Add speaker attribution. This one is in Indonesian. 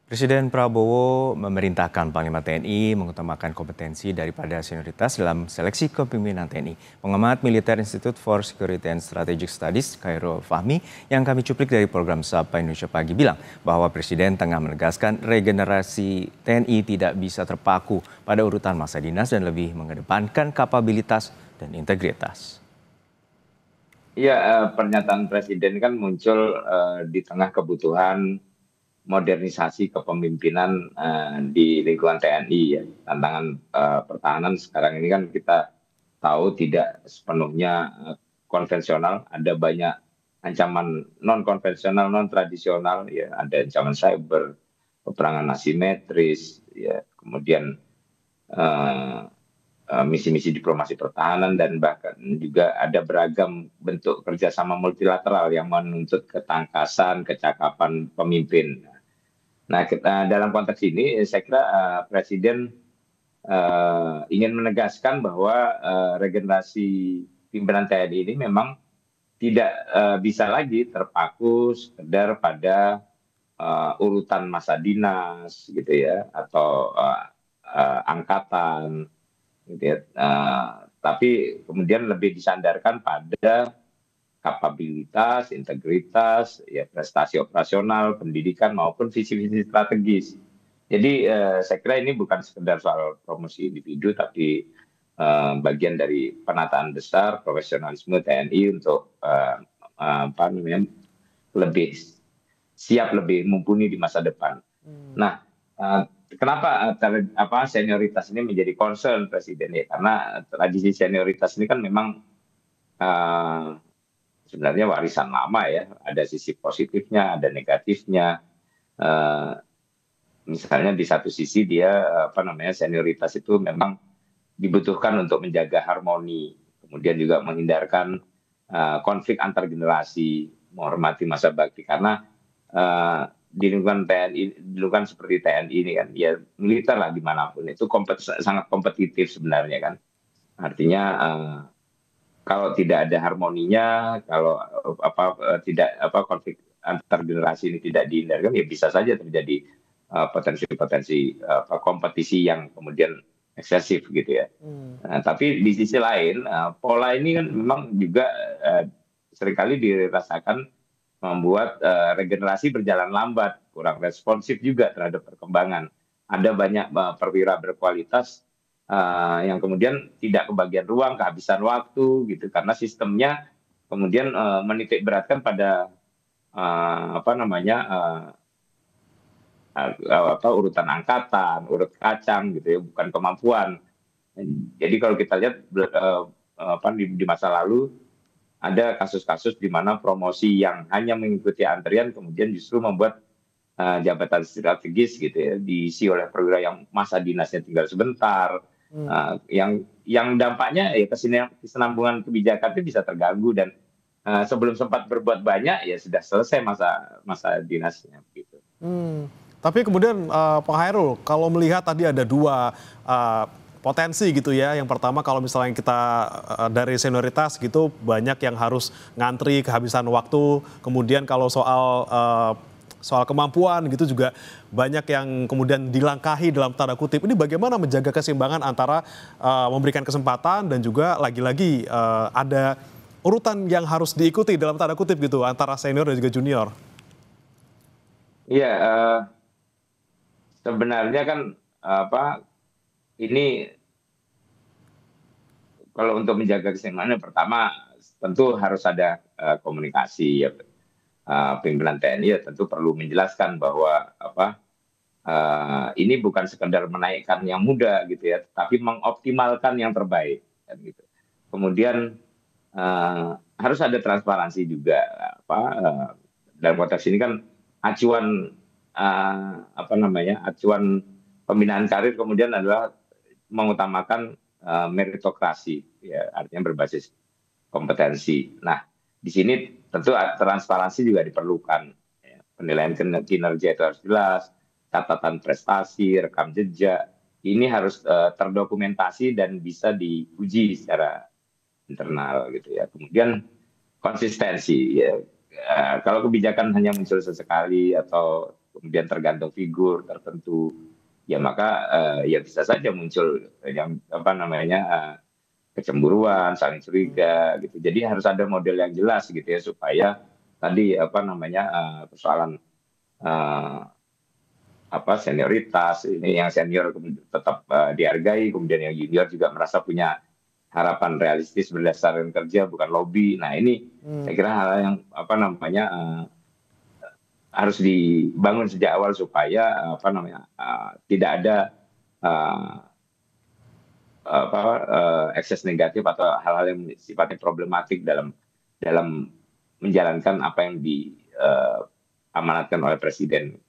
Speaker 1: Presiden Prabowo memerintahkan Panglima TNI mengutamakan kompetensi daripada senioritas dalam seleksi kepemimpinan TNI. Pengamat Militer Institute for Security and Strategic Studies, Khairul Fahmi, yang kami cuplik dari program Sapa Indonesia Pagi bilang bahwa Presiden tengah menegaskan regenerasi TNI tidak bisa terpaku pada urutan masa dinas dan lebih mengedepankan kapabilitas dan integritas.
Speaker 2: Iya, pernyataan Presiden kan muncul di tengah kebutuhan modernisasi kepemimpinan di lingkungan TNI ya. Tantangan pertahanan sekarang ini kan kita tahu tidak sepenuhnya konvensional, ada banyak ancaman non konvensional, non tradisional ya, ada ancaman cyber, peperangan asimetris ya, kemudian eh, misi-misi diplomasi pertahanan dan bahkan juga ada beragam bentuk kerjasama multilateral yang menuntut ketangkasan, kecakapan pemimpin. Nah, dalam konteks ini saya kira Presiden ingin menegaskan bahwa regenerasi pimpinan TNI ini memang tidak bisa lagi terpaku sekedar pada urutan masa dinas gitu ya, atau angkatan gitu ya. Tapi kemudian lebih disandarkan pada kapabilitas, integritas, ya prestasi operasional, pendidikan maupun visi-visi strategis. Jadi saya kira ini bukan sekedar soal promosi individu, tapi bagian dari penataan besar profesionalisme TNI untuk apa namanya, lebih siap, lebih mumpuni di masa depan. Nah, kenapa senioritas ini menjadi concern Presiden ya? Karena tradisi senioritas ini kan memang eh, sebenarnya warisan lama ya. Ada sisi positifnya, ada negatifnya. Eh, Misalnya di satu sisi dia senioritas itu memang dibutuhkan untuk menjaga harmoni, kemudian juga menghindarkan konflik antar generasi, menghormati masa bakti karena di lingkungan TNI, di lingkungan seperti TNI ini kan, ya militer lah dimanapun itu sangat kompetitif sebenarnya kan. Artinya kalau tidak ada harmoninya, kalau tidak konflik antar generasi ini tidak dihindarkan, ya bisa saja terjadi potensi-potensi kompetisi yang kemudian eksesif gitu ya. Nah, tapi di sisi lain, pola ini kan memang juga seringkali dirasakan membuat regenerasi berjalan lambat, kurang responsif juga terhadap perkembangan. Ada banyak perwira berkualitas yang kemudian tidak kebagian ruang, kehabisan waktu gitu, karena sistemnya kemudian menitik beratkan pada urutan angkatan, urut kacang gitu ya, bukan kemampuan. Jadi kalau kita lihat di masa lalu ada kasus-kasus di mana promosi yang hanya mengikuti antrian kemudian justru membuat jabatan strategis gitu ya diisi oleh perwira yang masa dinasnya tinggal sebentar, yang dampaknya ya kesinambungan kebijakan itu bisa terganggu dan sebelum sempat berbuat banyak ya sudah selesai masa dinasnya gitu.
Speaker 3: Tapi kemudian Pak Khairul, kalau melihat tadi ada dua potensi gitu ya. Yang pertama kalau misalnya kita dari senioritas gitu banyak yang harus ngantri kehabisan waktu. Kemudian kalau soal kemampuan gitu juga banyak yang kemudian dilangkahi dalam tanda kutip. Ini bagaimana menjaga keseimbangan antara memberikan kesempatan dan juga lagi-lagi ada urutan yang harus diikuti dalam tanda kutip gitu antara senior dan juga junior.
Speaker 2: Iya, sebenarnya kan ini kalau untuk menjaga keseimbangan pertama tentu harus ada komunikasi ya. Pimpinan TNI ya tentu perlu menjelaskan bahwa ini bukan sekedar menaikkan yang muda gitu ya, tapi mengoptimalkan yang terbaik kan gitu. Kemudian harus ada transparansi juga dalam konteks ini kan acuan acuan pembinaan karir kemudian adalah mengutamakan meritokrasi ya, artinya berbasis kompetensi. Nah, di sini tentu transparansi juga diperlukan. Ya. Penilaian kinerja itu harus jelas, catatan prestasi, rekam jejak, ini harus terdokumentasi dan bisa diuji secara internal gitu ya. Kemudian konsistensi ya. Kalau kebijakan hanya muncul sesekali atau kemudian tergantung figur tertentu, ya maka ya bisa saja muncul yang apa namanya kecemburuan, saling curiga gitu. Jadi harus ada model yang jelas gitu ya supaya tadi apa namanya persoalan eh, apa senioritas ini yang senior kemudian tetap dihargai, kemudian yang junior juga merasa punya harapan realistis berdasarkan kerja bukan lobby. Nah ini saya kira hal yang apa namanya harus dibangun sejak awal supaya apa namanya tidak ada uh, apa ekses negatif atau hal-hal yang sifatnya problematik dalam dalam menjalankan apa yang diamanatkan oleh presiden.